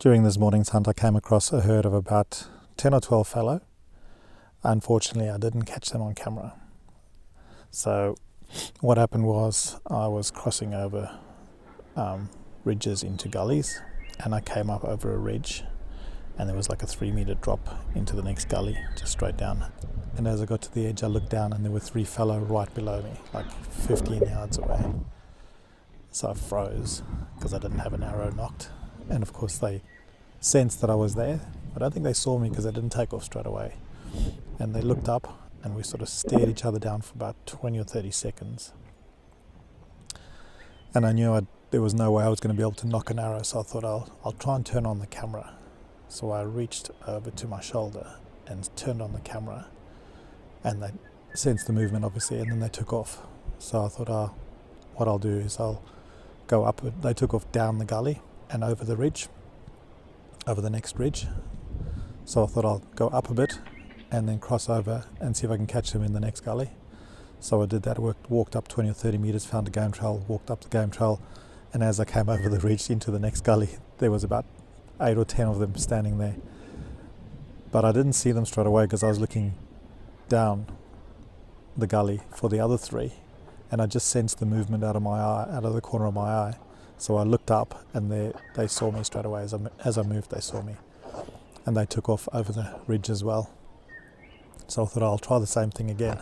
During this morning's hunt, I came across a herd of about 10 or 12 fallow. Unfortunately, I didn't catch them on camera. So what happened was I was crossing over ridges into gullies, and I came up over a ridge, and there was like a 3-meter drop into the next gully, just straight down. And as I got to the edge, I looked down and there were 3 fallow right below me, like 15 yards away. So I froze because I didn't have an arrow knocked. And of course they sensed that I was there. I don't think they saw me because I didn't take off straight away. And they looked up and we sort of stared each other down for about 20 or 30 seconds. And I knew there was no way I was going to be able to knock an arrow, so I thought I'll try and turn on the camera. So I reached over to my shoulder and turned on the camera, and they sensed the movement obviously, and then they took off. So I thought, what I'll do is I'll go up. They took off down the gully and over the ridge, over the next ridge. So I thought I'll go up a bit and then cross over and see if I can catch them in the next gully. So I did that, walked up 20 or 30 meters, found a game trail, walked up the game trail, and as I came over the ridge into the next gully, there was about 8 or 10 of them standing there. But I didn't see them straight away because I was looking down the gully for the other 3, and I just sensed the movement out of my eye, out of the corner of my eye. So I looked up and they saw me straight away. As I moved, they saw me, and they took off over the ridge as well. So I thought I'll try the same thing again.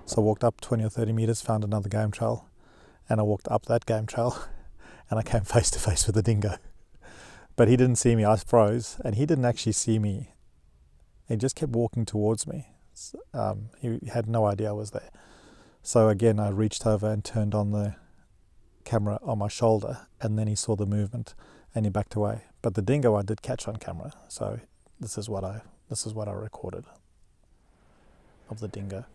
So I walked up 20 or 30 meters, found another game trail, and I walked up that game trail and I came face to face with the dingo. But he didn't see me. I froze and he didn't actually see me. He just kept walking towards me. He had no idea I was there. So again, I reached over and turned on the camera on my shoulder, and then he saw the movement and he backed away. But the dingo I did catch on camera. So this is what I recorded of the dingo.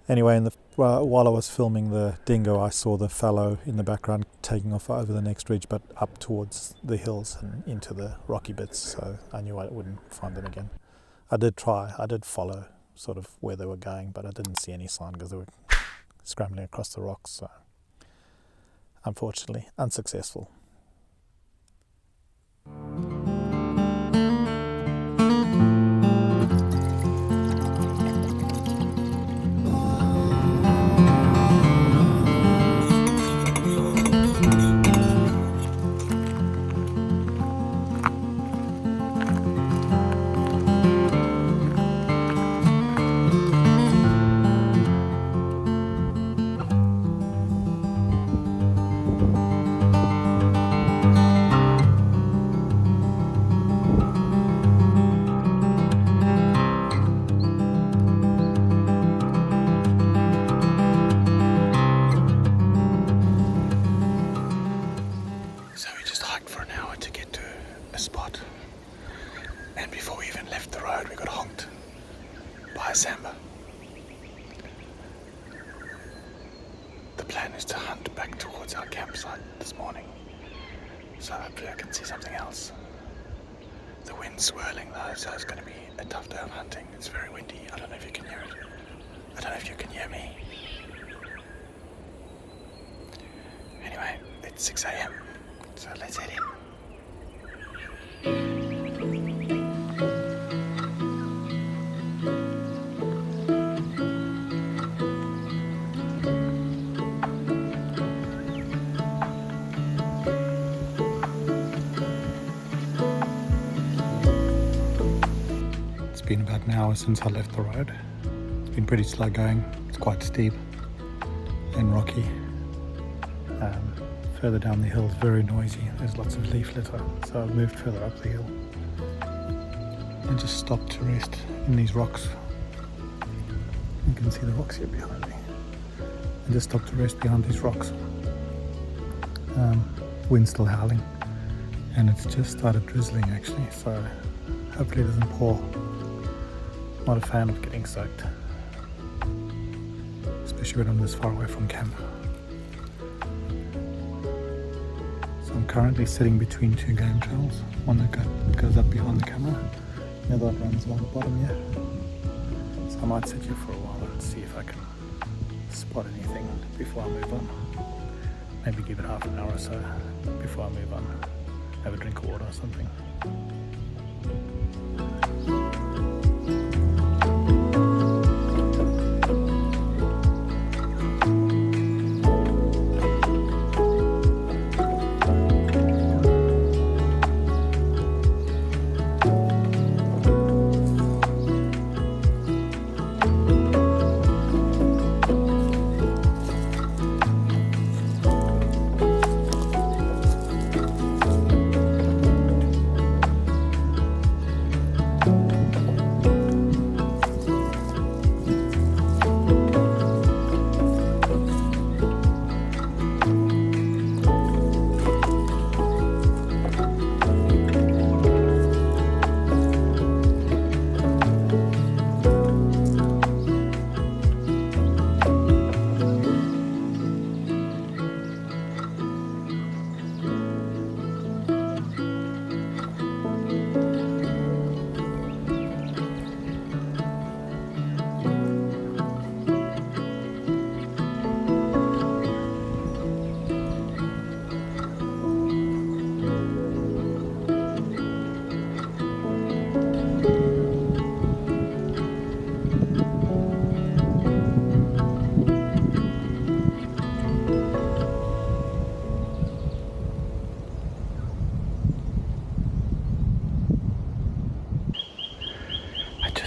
Anyway, while I was filming the dingo, I saw the fallow in the background taking off over the next ridge, but up towards the hills and into the rocky bits, so I knew I wouldn't find them again. I did follow sort of where they were going, but I didn't see any sign because they were scrambling across the rocks, so unfortunately unsuccessful. And before we even left the road, we got honked by a sambar. The plan is to hunt back towards our campsite this morning, so hopefully I can see something else. The wind's swirling though, so it's going to be a tough day of hunting. It's very windy. I don't know if you can hear it. I don't know if you can hear me. Anyway, it's 6 a.m, so let's head in. It's been about an hour since I left the road. It's been pretty slow going. It's quite steep and rocky. Further down the hill is very noisy. There's lots of leaf litter, so I've moved further up the hill and just stopped to rest in these rocks. You can see the rocks here behind me. I just stopped to rest behind these rocks. Wind's still howling, and it's just started drizzling actually, so hopefully it doesn't pour. Not a fan of getting soaked, especially when I'm this far away from camp. So I'm currently sitting between 2 game trails, one that goes up behind the camera, the other one runs along the bottom here. So I might sit here for a while and see if I can spot anything before I move on. Maybe give it half an hour or so before I move on. have a drink of water or something.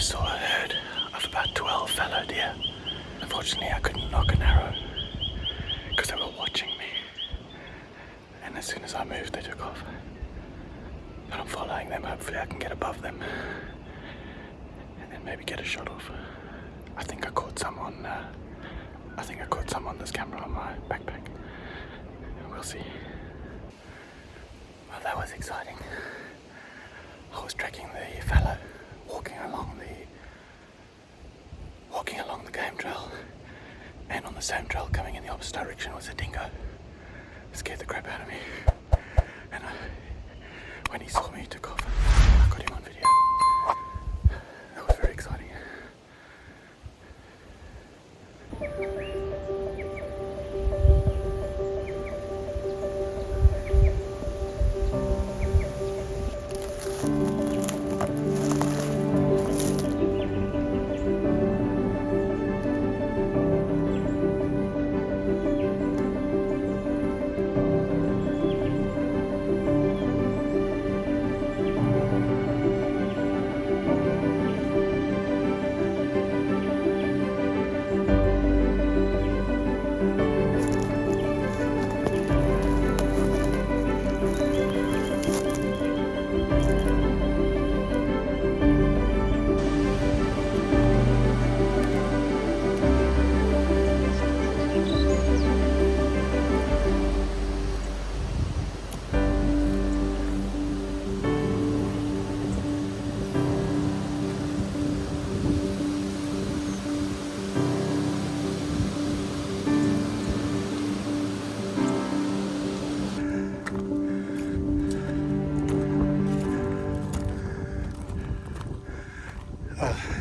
Saw a herd of about 12 fallow deer. Unfortunately, I couldn't knock an arrow because they were watching me, and as soon as I moved they took off. But I'm following them. Hopefully I can get above them and then maybe get a shot off. I think I caught some on this camera on my backpack. We'll see. Well, that was exciting. I was tracking the fallow, walking along the game trail, and on the same trail coming in the opposite direction was a dingo. It scared the crap out of me, and when he saw me he took off. I got him on video. That was very exciting.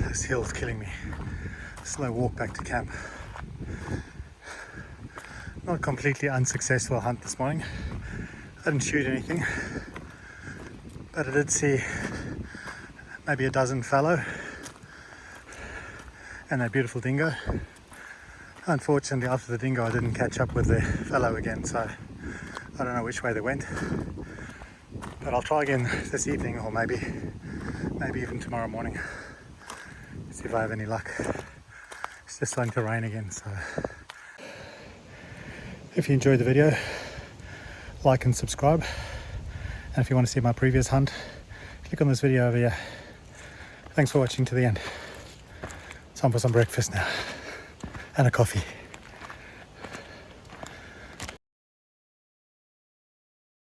This hill's killing me. Slow walk back to camp. Not a completely unsuccessful hunt this morning. I didn't shoot anything, but I did see maybe a dozen fallow and that beautiful dingo. Unfortunately, after the dingo I didn't catch up with the fallow again, so I don't know which way they went, but I'll try again this evening, or maybe even tomorrow morning. See if I have any luck. It's just starting to rain again, so if you enjoyed the video, like and subscribe, and if you want to see my previous hunt, click on this video over here. Thanks for watching to the end. Time for some breakfast now and a coffee.